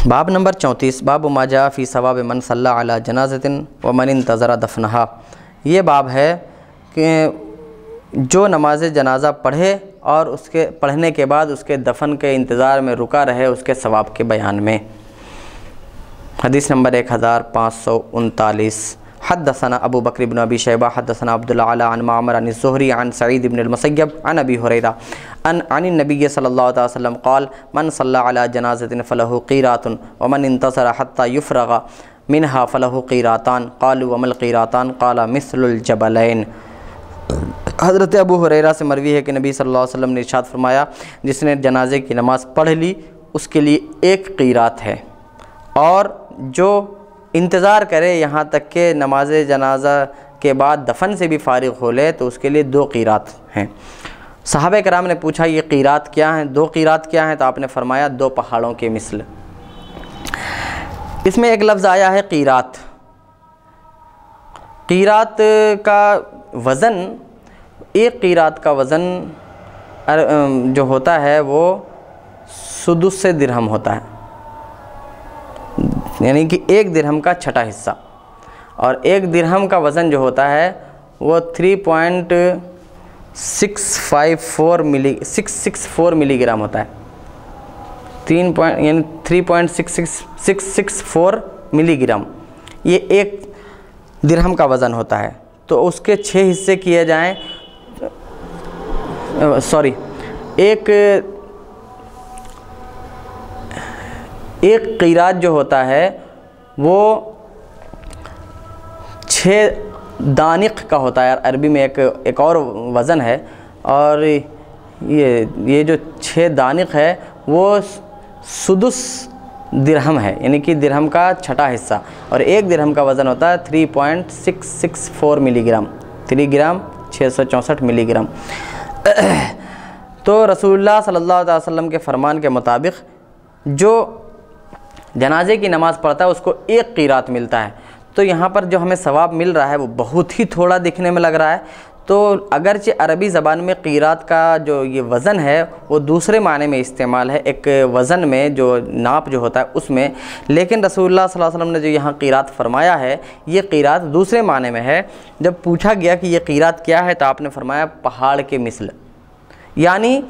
باب نمبر 34 باب ما جاء فی ثواب من صلی علی جنازۃ ومن انتظر دفنہا۔ یہ باب ہے کہ جو نماز جنازہ پڑھے اور اس کے پڑھنے کے بعد اس کے دفن کے انتظار میں رکا رہے، اس کے ثواب کے بیان میں۔ حدیث نمبر 1539 حدثنا ابو بکر بن ابی شیبہ حدثنا عبد الاعلی عن معمر عن الزہری عن سعید بن المسیب عن ابی ہریرہ عن النبی صلی اللہ علیہ وسلم قال من صلی علی جنازۃ فلہ قیرات ومن انتصر حتی یفرغ منہا فلہ قیراتان قالوا وما القیراتان قال مثل الجبلین۔ حضرت ابو ہریرہ سے مروی ہے کہ نبی صلی اللہ علیہ وسلم نے ارشاد فرمایا جس نے جنازے کی نماز پڑھ لی اس کے لیے ایک قیرات ہے، اور جو انتظار کرے یہاں تک کہ نماز جنازہ کے بعد دفن سے بھی فارغ ہو لے تو اس کے لیے 2 قیرات ہیں۔ صحابہ کرام نے پوچھا یہ قیرات کیا ہیں، 2 قیرات کیا ہیں؟ تو آپ نے فرمایا 2 پہاڑوں کے مثل۔ اس میں ایک لفظ آیا ہے قیرات۔ قیرات کا وزن، ایک قیرات کا وزن جو ہوتا ہے وہ سدس درہم ہوتا ہے، یعنی کہ 1 درہم کا چھٹا حصہ، اور 1 درہم کا وزن جو ہوتا ہے وہ 3.664 ملی گرام ہوتا ہے، 3.664 ملی گرام، یہ 1 درہم کا وزن ہوتا ہے۔ تو اس کے 6 حصے کیے جائیں، ایک قیرات جو ہوتا ہے وہ 6 دانق کا ہوتا ہے، عربی میں ایک اور وزن ہے، اور یہ جو 6 دانق ہے وہ سدس درہم ہے، یعنی کہ درہم کا چھٹا حصہ، اور 1 درہم کا وزن ہوتا ہے 3.664 ملی گرام، 3 گرام 664 ملی گرام۔ تو رسول اللہ صلی اللہ علیہ وسلم کے فرمان کے مطابق جو جنازے کی نماز پڑھتا ہے اس کو 1 قیرات ملتا ہے۔ تو یہاں پر جو ہمیں ثواب مل رہا ہے وہ بہت ہی تھوڑا دکھنے میں لگ رہا ہے، تو اگرچہ عربی زبان میں قیرات کا جو یہ وزن ہے وہ دوسرے معنی میں استعمال ہے، ایک وزن میں جو ناپ جو ہوتا ہے اس میں، لیکن رسول اللہ صلی اللہ علیہ وسلم نے جو یہاں قیرات فرمایا ہے یہ قیرات دوسرے معنی میں ہے۔ جب پوچھا گیا کہ یہ قیرات کیا ہے تو آپ نے فرمایا پہاڑ کے مثل، یعنی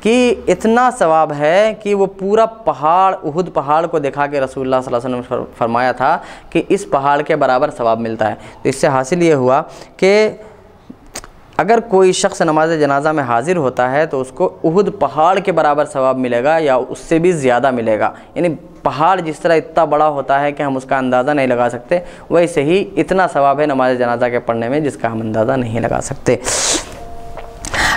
کہ اتنا ثواب ہے کہ وہ پورا پہاڑ، احد پہاڑ کو دکھا کے رسول اللہ صلی اللہ علیہ وسلم نے فرمایا تھا کہ اس پہاڑ کے برابر ثواب ملتا ہے۔ تو اس سے حاصل یہ ہوا کہ اگر کوئی شخص نماز جنازہ میں حاضر ہوتا ہے تو اس کو احد پہاڑ کے برابر ثواب ملے گا یا اس سے بھی زیادہ ملے گا، یعنی پہاڑ جس طرح اتنا بڑا ہوتا ہے کہ ہم اس کا اندازہ نہیں لگا سکتے، ویسے ہی اتنا ثواب ہے نماز جنازہ کے پڑھنے میں جس کا ہم اندازہ نہیں لگا سکتے۔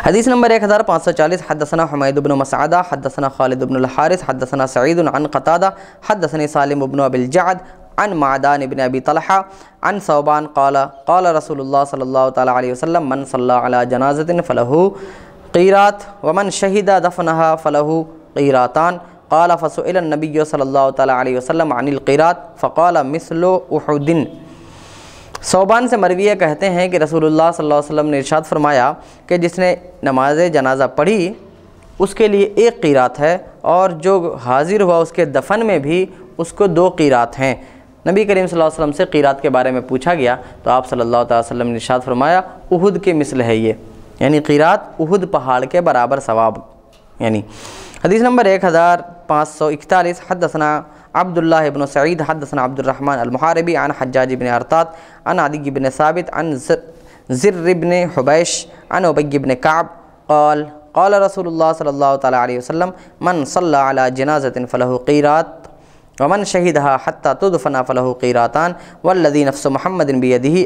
حدیث نمبر 1540 حدثنا حمید بن مسعدہ حدثنا خالد بن الحارث حدثنا سعید عن قتادہ حدثني سالم بن ابی الجعد عن معدان بن ابی طلحہ عن ثوبان قال قال رسول اللہ صلی اللہ تعالی علیہ وسلم من صلی علی جنازۃ فلہ قیرات ومن شہد دفنہا فلہ قیراتان قال فسئل النبی صلی اللہ تعالی علیہ وسلم عن القیرات فقال مثل احد۔ ثوبان سے مرویہ کہتے ہیں کہ رسول اللہ صلی اللہ علیہ وسلم نے ارشاد فرمایا کہ جس نے نماز جنازہ پڑھی اس کے لیے 1 قیرات ہے، اور جو حاضر ہوا اس کے دفن میں بھی اس کو 2 قیرات ہیں۔ نبی کریم صلی اللہ علیہ وسلم سے قیرات کے بارے میں پوچھا گیا تو آپ صلی اللہ علیہ وسلم نے ارشاد فرمایا احد کے مثل ہے یہ، یعنی قیرات احد پہاڑ کے برابر ثواب یعنی۔ حدیث نمبر 1541 حدثنا عبداللہ بن سعید حدثنا عبد الرحمن المحاربی عن حجاج بن ارطاط عن عدی بن ثابت عن زر بن حبیش عن ابی بن کعب قال قال رسول اللہ صلی اللہ تعالی علیہ وسلم من صلی علی جنازۃ فلہ قیرات ومن شہدہا حتی تدفن فلہ قیراتان والذی نفس محمد بیدہ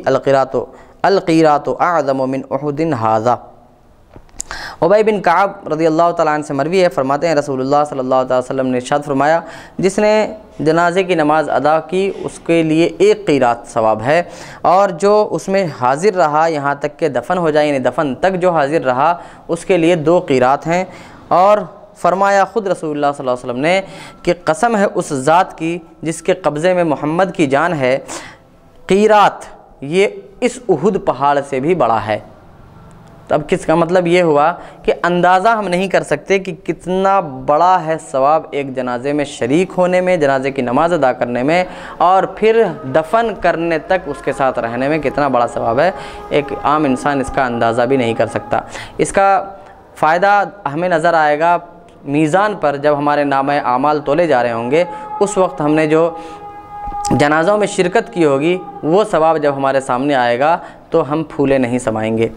القیرات اعظم من احد ھذا۔ ابی بن کعب رضی اللہ تعالیٰ عنہ سے مروی ہے، فرماتے ہیں رسول اللہ صلی اللہ علیہ وسلم نے ارشاد فرمایا جس نے جنازے کی نماز ادا کی اس کے لیے 1 قیرات ثواب ہے، اور جو اس میں حاضر رہا یہاں تک کہ دفن ہو جائے، یعنی دفن تک جو حاضر رہا اس کے لیے 2 قیرات ہیں۔ اور فرمایا خود رسول اللہ صلی اللہ علیہ وسلم نے کہ قسم ہے اس ذات کی جس کے قبضے میں محمد کی جان ہے، قیرات یہ اس احد پہاڑ سے بھی بڑا ہے، تو اب کس کا مطلب یہ ہوا کہ اندازہ ہم نہیں کر سکتے کہ کتنا بڑا ہے ثواب ایک جنازے میں شریک ہونے میں، جنازے کی نماز ادا کرنے میں، اور پھر دفن کرنے تک اس کے ساتھ رہنے میں کتنا بڑا ثواب ہے۔ ایک عام انسان اس کا اندازہ بھی نہیں کر سکتا۔ اس کا فائدہ ہمیں نظر آئے گا میزان پر، جب ہمارے نامہ اعمال تولے جا رہے ہوں گے، اس وقت ہم نے جو جنازوں میں شرکت کی ہوگی وہ ثواب جب ہمارے سامنے آئے گا تو ہم پھولے نہیں سمائیں گے۔